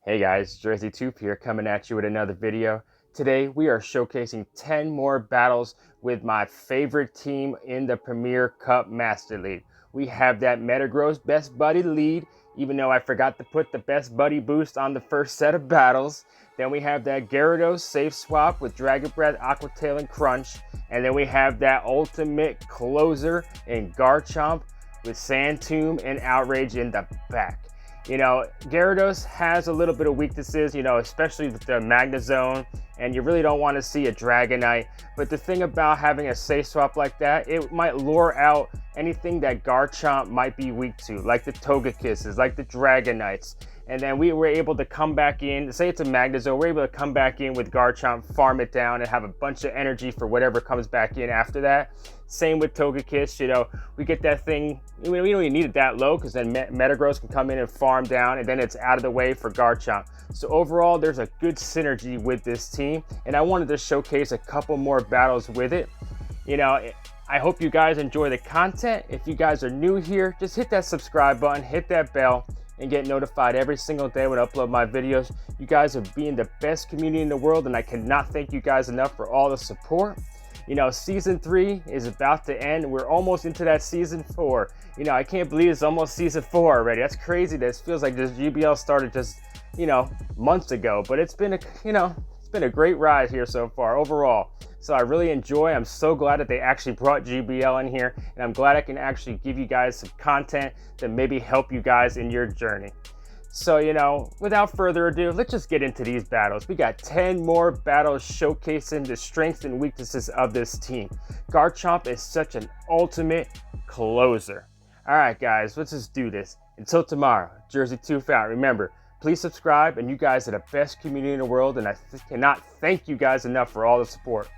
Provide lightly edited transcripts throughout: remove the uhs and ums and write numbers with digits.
Hey guys, Jerseytoof here coming at you with another video. Today we are showcasing 10 more battles with my favorite team in the Premier Cup Master League. We have that Metagross Best Buddy lead, even though I forgot to put the Best Buddy boost on the first set of battles. Then we have that Gyarados safe swap with Dragon Breath, Aqua Tail, and Crunch. And then we have that ultimate closer in Garchomp with Sand Tomb and Outrage in the back. You know, Gyarados has a little bit of weaknesses, especially with the Magnus zone, and you really don't want to see a Dragonite. But the thing about having a safe swap like that, it might lure out anything that Garchomp might be weak to, like the Togekisses, like the Dragonites. And then we were able to come back in, say it's a Magnus zone, we're able to come back in with Garchomp, farm it down, and have a bunch of energy for whatever comes back in after that. Same with Togekiss, we get that thing, we don't even need it that low because then Metagross can come in and farm down, and then it's out of the way for Garchomp. So overall, there's a good synergy with this team, and I wanted to showcase a couple more battles with it. I hope you guys enjoy the content. If you guys are new here, just hit that subscribe button, hit that bell, and get notified every single day when I upload my videos. You guys are being the best community in the world, and I cannot thank you guys enough for all the support. Season 3 is about to end. We're almost into that season 4. I can't believe it's almost season 4 already. That's crazy. This feels like this GBL started just, months ago. But it's been a great ride here so far overall. So I really enjoy. I'm so glad that they actually brought GBL in here, and I'm glad I can actually give you guys some content that maybe help you guys in your journey. So, without further ado, let's just get into these battles. We got 10 more battles showcasing the strengths and weaknesses of this team. Garchomp is such an ultimate closer. All right, guys, let's just do this. Until tomorrow, Jerseytoof out. Remember, please subscribe, and you guys are the best community in the world, and I cannot thank you guys enough for all the support.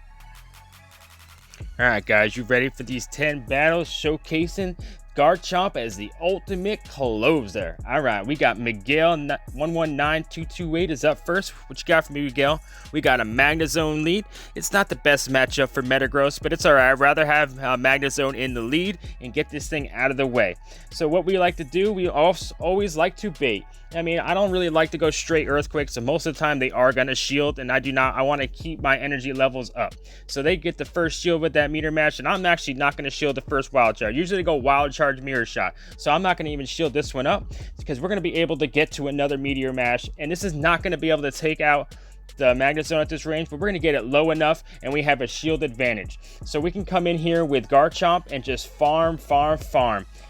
All right, guys, you ready for these 10 battles showcasing Garchomp as the ultimate closer? All right, we got Miguel 119228 is up first. What you got for me, Miguel? We got a Magnus Zone lead. It's not the best matchup for Metagross, but it's all right. I'd rather have Magnus Zone in the lead and get this thing out of the way. So what we like to do, we always like to bait. I don't really like to go straight Earthquake, so most of the time they are going to shield, and I want to keep my energy levels up. So they get the first shield with that meter match, and I'm actually not going to shield the first wild charge. Usually they go wild charge mirror shot, so I'm not going to even shield this one up because we're going to be able to get to another meteor mash, and this is not going to be able to take out the Magnus Zone at this range, but we're going to get it low enough, and we have a shield advantage. So we can come in here with Garchomp and just farm.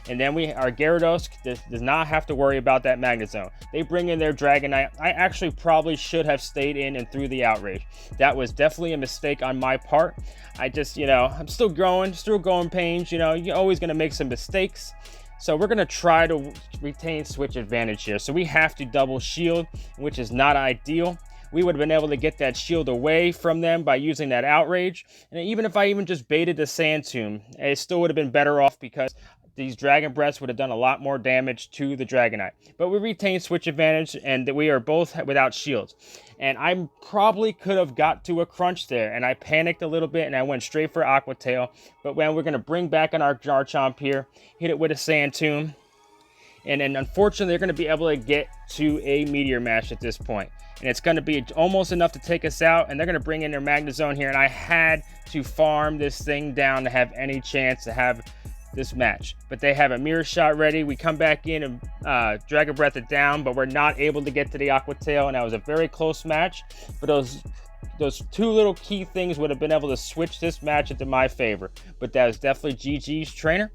And then our Gyarados does not have to worry about that Magnus Zone. They bring in their Dragonite. I actually probably should have stayed in and threw the Outrage. That was definitely a mistake on my part. I just, I'm still growing pains. You're always going to make some mistakes. So we're going to try to retain switch advantage here. So we have to double shield, which is not ideal. We would have been able to get that shield away from them by using that Outrage. And even if I just baited the Sand Tomb, it still would have been better off because these Dragon Breaths would have done a lot more damage to the Dragonite. But we retain switch advantage, and we are both without shields. And I probably could have got to a Crunch there, and I panicked a little bit, and I went straight for Aqua Tail. But when we're going to bring back on our Garchomp here, hit it with a Sand Tomb. And then unfortunately, they're going to be able to get to a Meteor Mash at this point. And it's going to be almost enough to take us out. And they're going to bring in their Magnus Zone here. And I had to farm this thing down to have any chance to have this match. But they have a Mirror Shot ready. We come back in and Dragon Breath it down. But we're not able to get to the Aqua Tail. And that was a very close match. But those two little key things would have been able to switch this match into my favor. But that was definitely GG's trainer.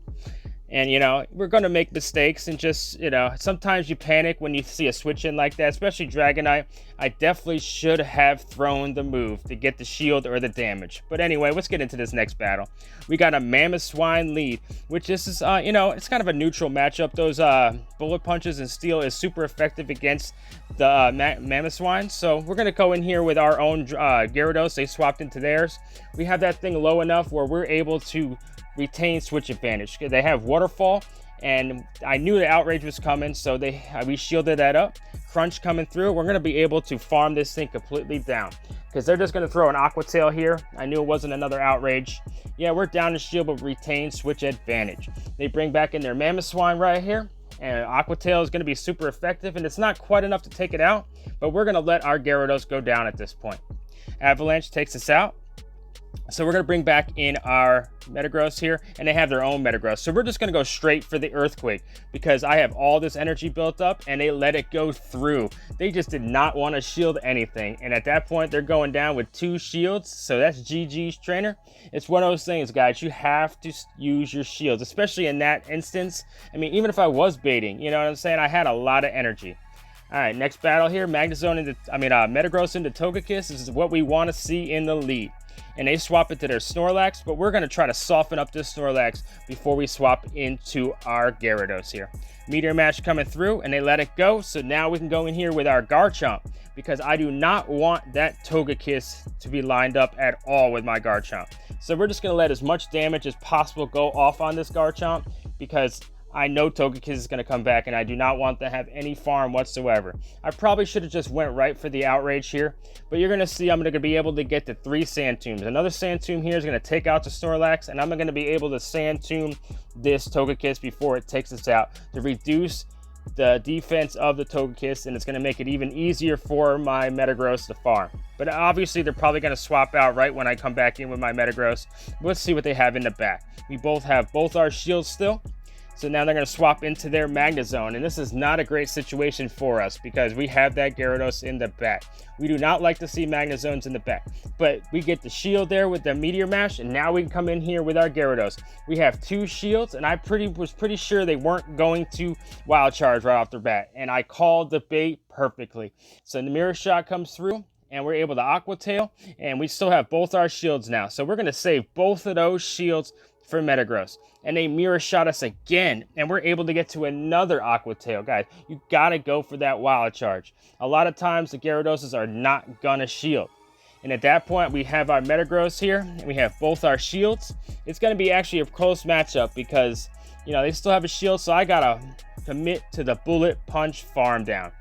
And, we're going to make mistakes and just, sometimes you panic when you see a switch in like that, especially Dragonite. I definitely should have thrown the move to get the shield or the damage. But anyway, let's get into this next battle. We got a Mamoswine lead, which this is, it's kind of a neutral matchup. Those bullet punches and steel is super effective against the Mamoswine. So we're going to go in here with our own Gyarados. They swapped into theirs. We have that thing low enough where we're able to retain switch advantage. They have Waterfall, and I knew the Outrage was coming, so we shielded that up. Crunch coming through. We're going to be able to farm this thing completely down because they're just going to throw an Aqua Tail here. I knew it wasn't another Outrage. Yeah, we're down to shield, but retain switch advantage. They bring back in their Mamoswine right here, And Aqua Tail is going to be super effective, and it's not quite enough to take it out, but we're going to let our Gyarados go down at this point. Avalanche takes us out. So we're going to bring back in our Metagross here, and they have their own Metagross. So we're just going to go straight for the Earthquake because I have all this energy built up, and they let it go through. They just did not want to shield anything, and at that point, they're going down with 2 shields. So that's GG's, trainer. It's one of those things, guys. You have to use your shields, especially in that instance. I mean, even if I was baiting, you know what I'm saying? I had a lot of energy. All right, next battle here, Metagross into Togekiss. This is what we want to see in the lead. And they swap it to their Snorlax, but we're going to try to soften up this Snorlax before we swap into our Gyarados here. Meteor Mash coming through, and they let it go, so now we can go in here with our Garchomp, because I do not want that Togekiss to be lined up at all with my Garchomp. So we're just going to let as much damage as possible go off on this Garchomp, because I know Togekiss is going to come back, and I do not want to have any farm whatsoever. I probably should have just went right for the Outrage here, but you're going to see I'm going to be able to get to 3 Sand Tombs. Another Sand Tomb here is going to take out the Snorlax, and I'm going to be able to Sand Tomb this Togekiss before it takes us out to reduce the defense of the Togekiss, and it's going to make it even easier for my Metagross to farm. But obviously, they're probably going to swap out right when I come back in with my Metagross. Let's see what they have in the back. We both have both our shields still. So now they're going to swap into their Magnezone, and this is not a great situation for us because we have that Gyarados in the back. We do not like to see Magnezones in the back, but we get the shield there with the Meteor Mash, and now we can come in here with our Gyarados. We have 2 shields, and I was pretty sure they weren't going to Wild Charge right off the bat, and I called the bait perfectly. So the Mirror Shot comes through, and we're able to Aqua Tail, and we still have both our shields now. So we're going to save both of those shields for Metagross. And they Mirror Shot us again, and we're able to get to another Aqua Tail. Guys, you gotta go for that Wild Charge. A lot of times the Gyaradoses are not gonna shield. And at that point, we have our Metagross here, and we have both our shields. It's gonna be actually a close matchup because, you know, they still have a shield, so I gotta commit to the Bullet Punch farm down.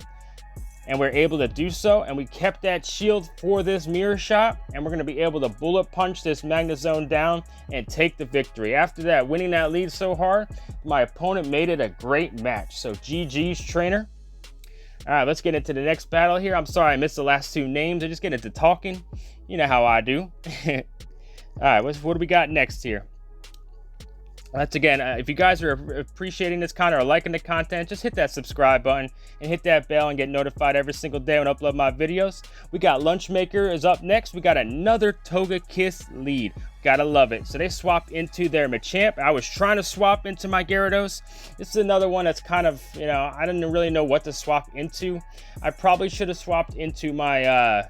And we're able to do so, and we kept that shield for this Mirror Shot, and we're going to be able to Bullet Punch this Magnezone down and take the victory. After that, winning that lead so hard, my opponent made it a great match. So GG's, trainer. All right, let's get into the next battle here. I'm sorry I missed the last 2 names. I just get into talking. You know how I do. All right, what do we got next here? Once again, if you guys are appreciating this content or liking the content, just hit that subscribe button and hit that bell and get notified every single day when I upload my videos. We got Lunchmaker is up next. We got another Togekiss lead. Gotta love it. So they swap into their Machamp. I was trying to swap into my Gyarados. This is another one that's kind of, you know, I didn't really know what to swap into. I probably should have swapped into my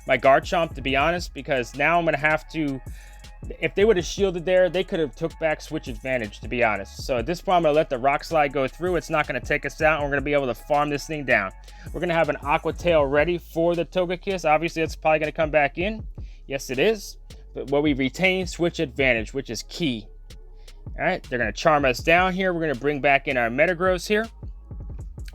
my Garchomp, to be honest, because now I'm gonna have to. If they would have shielded there, they could have took back Switch Advantage, to be honest. So at this point, I'm going to let the Rock Slide go through. It's not going to take us out, and we're going to be able to farm this thing down. We're going to have an Aqua Tail ready for the Togekiss. Obviously, it's probably going to come back in. Yes, it is. But where we retain Switch Advantage, which is key. All right, they're going to charm us down here. We're going to bring back in our Metagross here.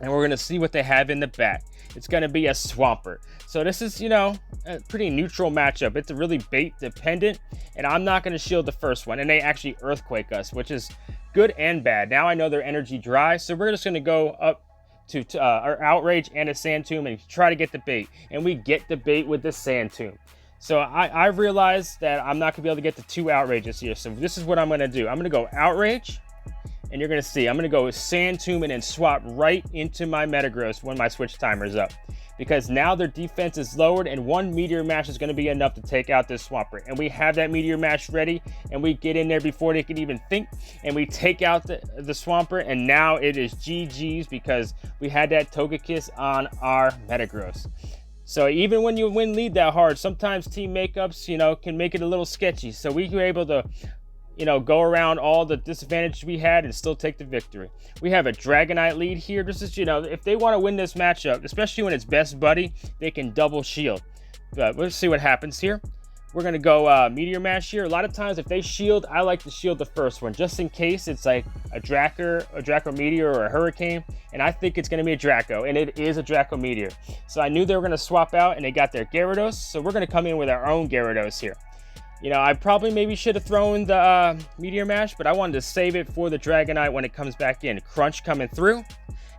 And we're going to see what they have in the back. It's going to be a Swampert. So this is, you know, a pretty neutral matchup. It's really bait dependent, and I'm not going to shield the first one. And they actually Earthquake us, which is good and bad. Now I know their energy dry, so we're just going to go up to our Outrage and a Sand Tomb and try to get the bait. And we get the bait with the Sand Tomb. So I realized that I'm not going to be able to get the 2 Outrages here. So this is what I'm going to do. I'm going to go Outrage. And you're going to see, I'm going to go with Sand Tomb and then swap right into my Metagross when my switch timer is up. Because now their defense is lowered, and 1 Meteor Mash is going to be enough to take out this Swampert. And we have that Meteor Mash ready, and we get in there before they can even think, and we take out the Swampert, and now it is GG's because we had that Togekiss on our Metagross. So even when you win lead that hard, sometimes team makeups, you know, can make it a little sketchy. So we were able to, you know, go around all the disadvantage we had and still take the victory. We have a Dragonite lead here. This is, you know, if they want to win this matchup, especially when it's best buddy, they can double shield. But let's see what happens here. We're going to go Meteor Mash here. A lot of times if they shield, I like to shield the first one, just in case it's like a Draco Meteor or a Hurricane. And I think it's going to be a Draco, and it is a Draco Meteor. So I knew they were going to swap out, and they got their Gyarados. So we're going to come in with our own Gyarados here. You know, I probably maybe should have thrown the Meteor Mash, but I wanted to save it for the Dragonite when it comes back in. Crunch coming through,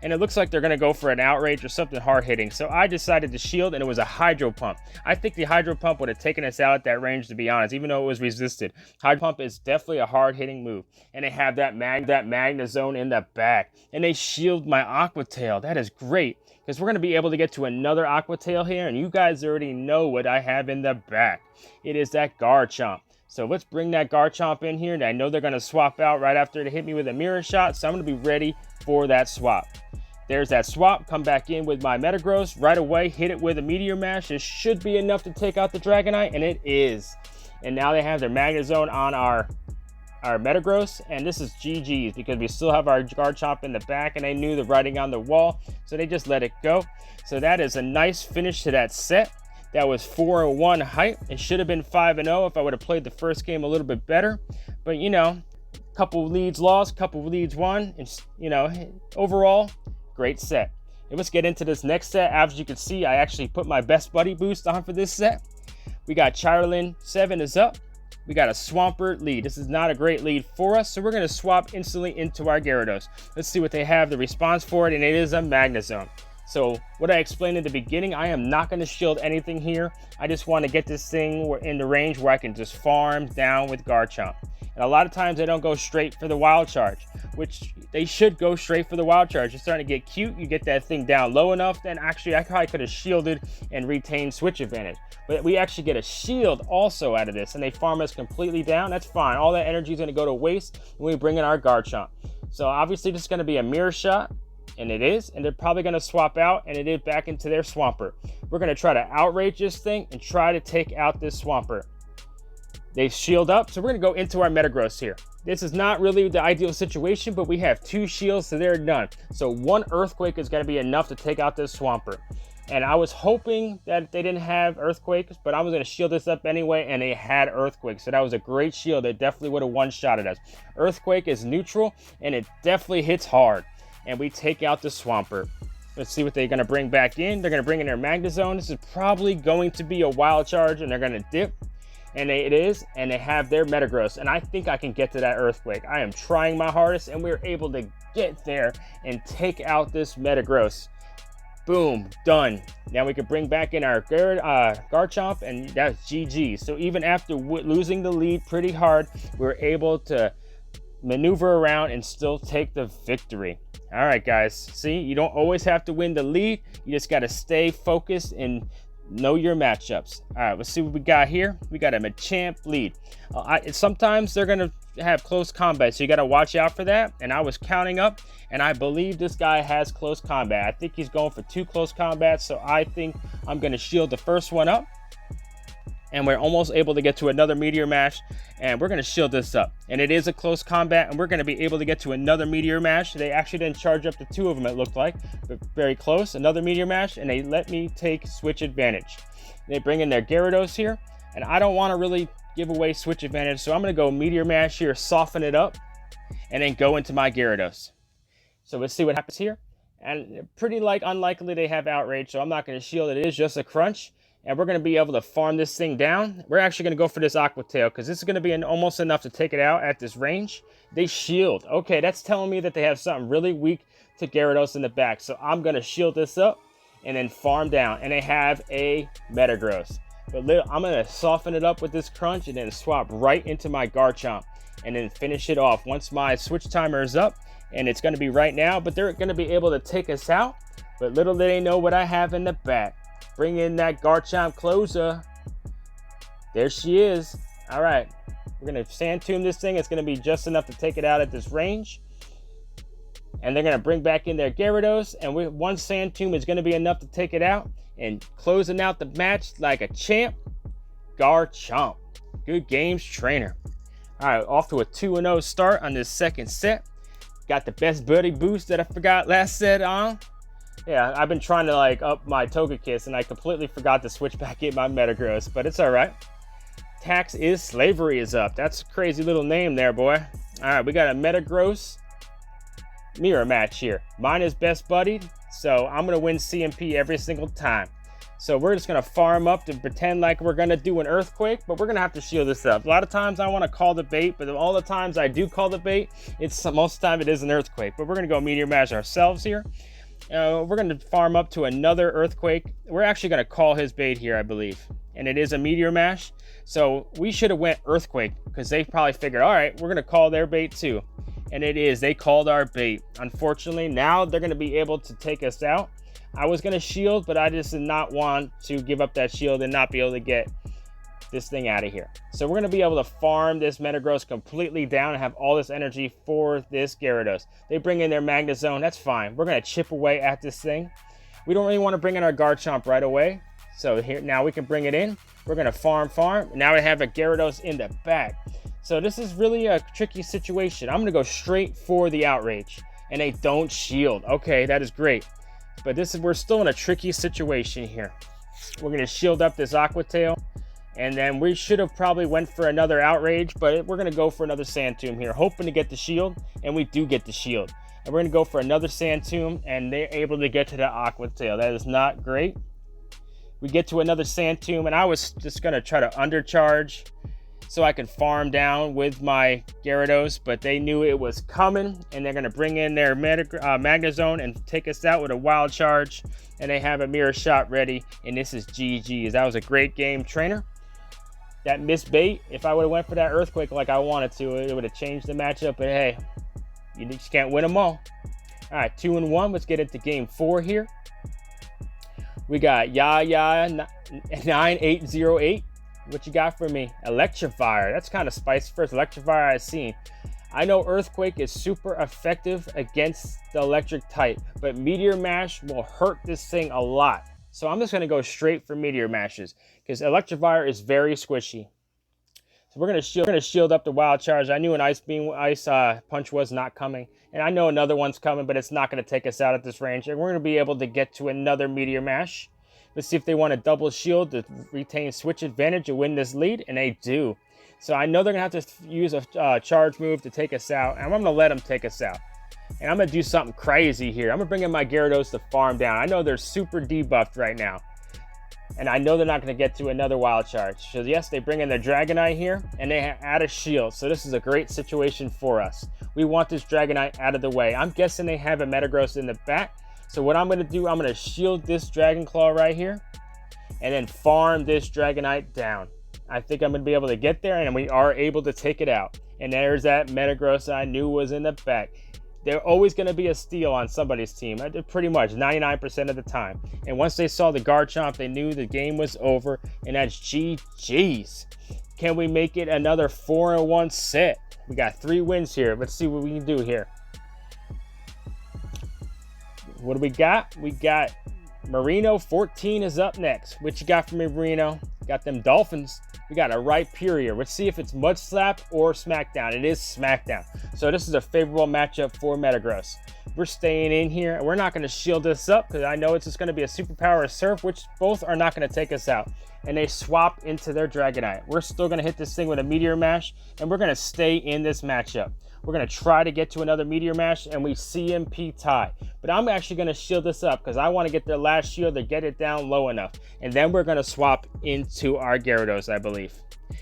and it looks like they're going to go for an Outrage or something hard-hitting. So I decided to shield, and it was a Hydro Pump. I think the Hydro Pump would have taken us out at that range, to be honest, even though it was resisted. Hydro Pump is definitely a hard-hitting move. And they have that Magnus Zone in the back. And they shield my Aqua Tail. That is great, because we're going to be able to get to another Aqua Tail here, and you guys already know what I have in the back. It is that Garchomp. So let's bring that Garchomp in here, and I know they're going to swap out right after they hit me with a Mirror Shot, so I'm going to be ready for that swap. There's that swap. Come back in with my Metagross right away, hit it with a Meteor Mash. It should be enough to take out the Dragonite, and it is. And now they have their Magnet Zone on our Metagross, and this is GG's because we still have our Garchomp in the back, and they knew the writing on the wall, so they just let it go. So that is a nice finish to that set. That was 4-1 hype. It should have been 5-0 if I would have played the first game a little bit better. But, you know, couple leads lost, couple leads won. And, you know, overall, great set. And let's get into this next set. As you can see, I actually put my best buddy boost on for this set. We got Chirlin 7 is up. We got a Swampert lead. This is not a great lead for us, so we're going to swap instantly into our Gyarados. Let's see what they have, the response for it, and it is a Magnet Zone. So what I explained in the beginning, I am not going to shield anything here. I just want to get this thing in the range where I can just farm down with Garchomp. And a lot of times they don't go straight for the Wild Charge, which they should go straight for the Wild Charge. It's starting to get cute. You get that thing down low enough, then actually I probably could have shielded and retained switch advantage. But we actually get a shield also out of this, and they farm us completely down. That's fine. All that energy is going to go to waste when we bring in our Garchomp. So obviously this is going to be a Mirror Shot. And it is, and they're probably going to swap out, and it is back into their Swampert. We're going to try to outrage this thing and try to take out this Swampert. They shield up, so we're going to go into our Metagross here. This is not really the ideal situation, but we have 2 shields, so they're done. So 1 Earthquake is going to be enough to take out this Swampert. And I was hoping that they didn't have Earthquakes, but I was going to shield this up anyway, and they had Earthquake. So that was a great shield. It definitely would have one-shotted us. Earthquake is neutral, and it definitely hits hard. And we take out the Swampert. Let's see what they're going to bring back in. They're going to bring in their Magnet Zone. This is probably going to be a Wild Charge, and they're going to dip. And it is, and they have their Metagross. And I think I can get to that Earthquake. I am trying my hardest, and we're able to get there and take out this Metagross. Boom, done. Now we can bring back in our Garchomp, and that's GG. So even after losing the lead pretty hard, we're able to maneuver around and still take the victory. All right, guys. See, you don't always have to win the lead. You just got to stay focused and know your matchups. All right, let's see what we got here. We got a Machamp lead. Sometimes they're going to have close combat, so you got to watch out for that. And I was counting up, and I believe this guy has close combat. I think he's going for 2 close combats, so I think I'm going to shield the first one up. And we're almost able to get to another Meteor Mash, and we're going to shield this up. And it is a close combat, and we're going to be able to get to another Meteor Mash. They actually didn't charge up to 2 of them, it looked like, but very close. Another Meteor Mash, and they let me take switch advantage. They bring in their Gyarados here, and I don't want to really give away switch advantage, so I'm going to go Meteor Mash here, soften it up, and then go into my Gyarados. So let's see what happens here. And pretty unlikely they have Outrage, so I'm not going to shield it. It is just a crunch. And we're going to be able to farm this thing down. We're actually going to go for this Aqua Tail because this is going to be almost enough to take it out at this range. They shield. Okay, that's telling me that they have something really weak to Gyarados in the back. So I'm going to shield this up and then farm down. And they have a Metagross. But I'm going to soften it up with this crunch and then swap right into my Garchomp. And then finish it off once my switch timer is up. And it's going to be right now. But they're going to be able to take us out. But little do they know what I have in the back. Bring in that Garchomp closer. There she is. All right. We're going to Sand Tomb this thing. It's going to be just enough to take it out at this range. And they're going to bring back in their Gyarados. And one Sand Tomb is going to be enough to take it out. And closing out the match like a champ, Garchomp. Good games, trainer. All right. Off to a 2-0 start on this second set. Got the best buddy boost that I forgot last set on. Yeah, I've been trying to up my Togekiss, and I completely forgot to switch back in my Metagross, but it's all right. Tax is Slavery is up. That's a crazy little name there, boy. All right, we got a Metagross mirror match here. Mine is best buddied, so I'm going to win CMP every single time. So we're just gonna farm up to pretend like we're gonna do an earthquake, but we're gonna have to shield this up. A lot of times I wanna call the bait, but all the times I do call the bait, most of the time it is an earthquake. But we're gonna go Meteor Mash ourselves here. We're gonna farm up to another earthquake. We're actually gonna call his bait here, I believe. And it is a Meteor Mash. So we should have went earthquake because they probably figured, all right, we're gonna call their bait too. And it is, they called our bait. Unfortunately, now they're gonna be able to take us out. I was gonna shield, but I just did not want to give up that shield and not be able to get this thing out of here. So we're gonna be able to farm this Metagross completely down and have all this energy for this Gyarados. They bring in their Magnus Zone, that's fine. We're gonna chip away at this thing. We don't really wanna bring in our Garchomp right away. So here, now we can bring it in. We're gonna farm. Now we have a Gyarados in the back. So this is really a tricky situation. I'm gonna go straight for the Outrage and they don't shield. Okay, that is great. But we're still in a tricky situation here. We're gonna shield up this Aqua Tail, and then we should have probably went for another Outrage, but we're gonna go for another Sand Tomb here, hoping to get the shield, and we do get the shield. And we're gonna go for another Sand Tomb, and they're able to get to the Aqua Tail. That is not great. We get to another Sand Tomb, and I was just gonna try to undercharge so I could farm down with my Gyarados, but they knew it was coming, and they're gonna bring in their Magnezone and take us out with a Wild Charge, and they have a Mirror Shot ready, and this is GG's. That was a great game, trainer. That missed bait, if I would have went for that Earthquake like I wanted to, it would have changed the matchup, but hey, you just can't win them all. All right, 2-1, let's get into game 4 here. We got Yaya9808. What you got for me? Electrifier. That's kind of spicy. First Electrifier I've seen. I know Earthquake is super effective against the electric type, but Meteor Mash will hurt this thing a lot. So I'm just going to go straight for Meteor Mashes because Electrifier is very squishy. So we're going to shield up the Wild Charge. I knew an Ice Punch was not coming, and I know another one's coming, but it's not going to take us out at this range. And we're going to be able to get to another Meteor Mash. Let's see if they want a double shield to retain switch advantage and win this lead, and they do. So I know they're going to have to use a charge move to take us out, and I'm going to let them take us out. And I'm going to do something crazy here. I'm going to bring in my Gyarados to farm down. I know they're super debuffed right now, and I know they're not going to get to another Wild Charge. So yes, they bring in their Dragonite here, and they add a shield. So this is a great situation for us. We want this Dragonite out of the way. I'm guessing they have a Metagross in the back. So what I'm going to do, I'm going to shield this Dragon Claw right here and then farm this Dragonite down. I think I'm going to be able to get there, and we are able to take it out. And there's that Metagross I knew was in the back. They're always going to be a steal on somebody's team, pretty much 99% of the time. And once they saw the Garchomp, they knew the game was over, and that's GG's. Can we make it another 4-1 set? We got 3 wins here. Let's see what we can do here. What do we got? We got Marino 14 is up next. What you got for me, Marino? Got them Dolphins. We got a Rhyperior. Let's see if it's Mud Slap or Smackdown. It is Smackdown. So this is a favorable matchup for Metagross. We're staying in here, and we're not going to shield this up because I know it's just going to be a Superpower Surf, which both are not going to take us out. And they swap into their Dragonite. We're still going to hit this thing with a Meteor Mash, and we're going to stay in this matchup. We're going to try to get to another Meteor Mash, and we CMP tie. But I'm actually going to shield this up because I want to get their last shield to get it down low enough. And then we're going to swap into our Gyarados, I believe.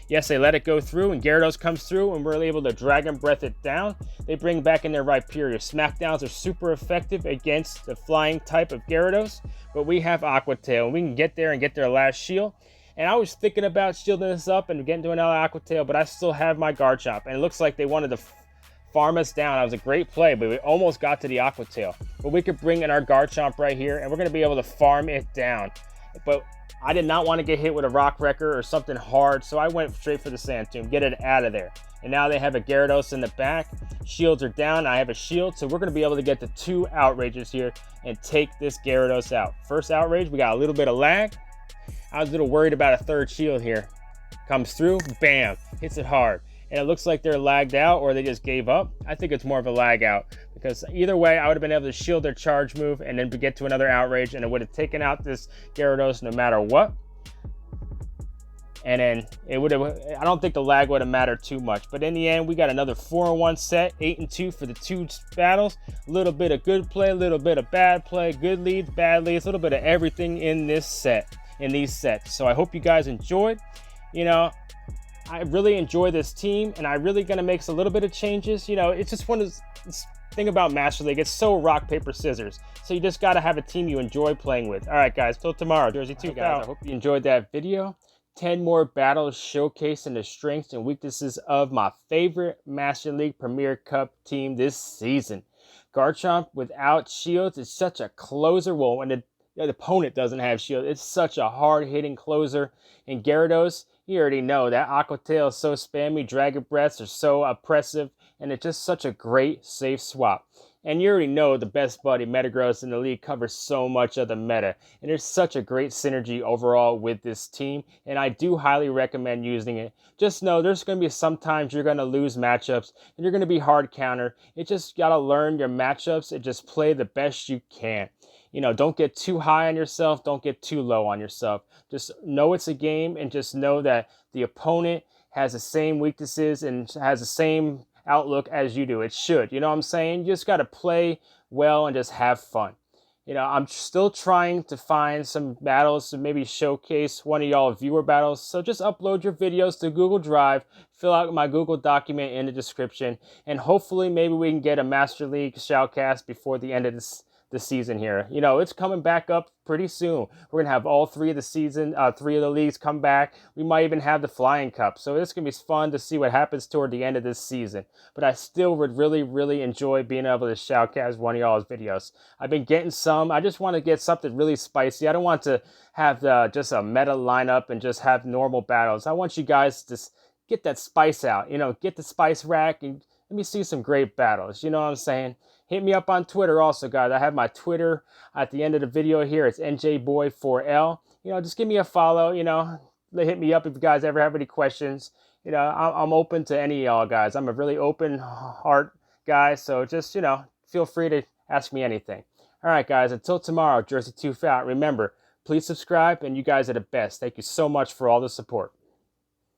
Yes, they let it go through, and Gyarados comes through, and we're able to Dragon Breath it down. They bring back in their Rhyperior. Smackdowns are super effective against the flying type of Gyarados, but we have Aqua Tail, and we can get there and get their last shield. And I was thinking about shielding this up and getting to another Aqua Tail, but I still have my Garchomp, and it looks like they wanted to farm us down. That was a great play, but we almost got to the Aqua Tail. But we could bring in our Garchomp right here, and we're going to be able to farm it down. But I did not want to get hit with a Rock Wrecker or something hard, so I went straight for the Sand Tomb, get it out of there. And now they have a Gyarados in the back. Shields are down. I have a shield, so we're going to be able to get the 2 Outrages here and take this Gyarados out. First Outrage, we got a little bit of lag. I was a little worried about a 3rd shield here. Comes through, bam, hits it hard. And it looks like they're lagged out or they just gave up. I think it's more of a lag out because either way, I would have been able to shield their charge move and then get to another Outrage, and it would have taken out this Gyarados no matter what. And then it would have, I don't think the lag would have mattered too much. But in the end, we got another 4-1 set, 8-2 for the 2 battles. A little bit of good play, a little bit of bad play, good leads, bad leads, a little bit of everything in this set. in these sets. So I hope you guys enjoyed. You know, I really enjoy this team, and I really gonna make a little bit of changes. You know, it's just one of this thing about Master League. It's so rock, paper, scissors. So you just gotta have a team you enjoy playing with. All right, guys, till tomorrow. Jerseytoof guys, I hope you enjoyed that video. 10 more battles showcasing the strengths and weaknesses of my favorite Master League Premier Cup team this season. Garchomp without shields is such a closer. Well, when the opponent doesn't have shield, it's such a hard-hitting closer. And Gyarados, you already know that Aqua Tail is so spammy, Dragon Breaths are so oppressive, and it's just such a great safe swap. And you already know the best buddy Metagross in the league covers so much of the meta. And there's such a great synergy overall with this team. And I do highly recommend using it. Just know there's going to be sometimes you're going to lose matchups and you're going to be hard counter. You just got to learn your matchups and just play the best you can. You know, don't get too high on yourself. Don't get too low on yourself. Just know it's a game and just know that the opponent has the same weaknesses and has the same outlook as you do. It should. You know what I'm saying? You just got to play well and just have fun. You know, I'm still trying to find some battles to maybe showcase one of y'all viewer battles. So just upload your videos to Google Drive, fill out my Google document in the description, and hopefully maybe we can get a Master League Shoutcast before the end of the season here. You know, it's coming back up pretty soon. We're gonna have all three of the leagues come back. We might even have the Flying Cup. So it's gonna be fun to see what happens toward the end of this season. But I still would really enjoy being able to shoutcast one of y'all's videos. I've been getting some. I just want to get something really spicy. I don't want to have just a meta lineup and just have normal battles. I want you guys to get that spice out. You know, get the spice rack and let me see some great battles. You know what I'm saying? Hit me up on Twitter also, guys. I have my Twitter at the end of the video here. It's NJBoy4L. You know, just give me a follow. You know, hit me up if you guys ever have any questions. You know, I'm open to any of y'all guys. I'm a really open heart guy. So just, you know, feel free to ask me anything. All right, guys. Until tomorrow, Jerseytoof out. Remember, please subscribe, and you guys are the best. Thank you so much for all the support.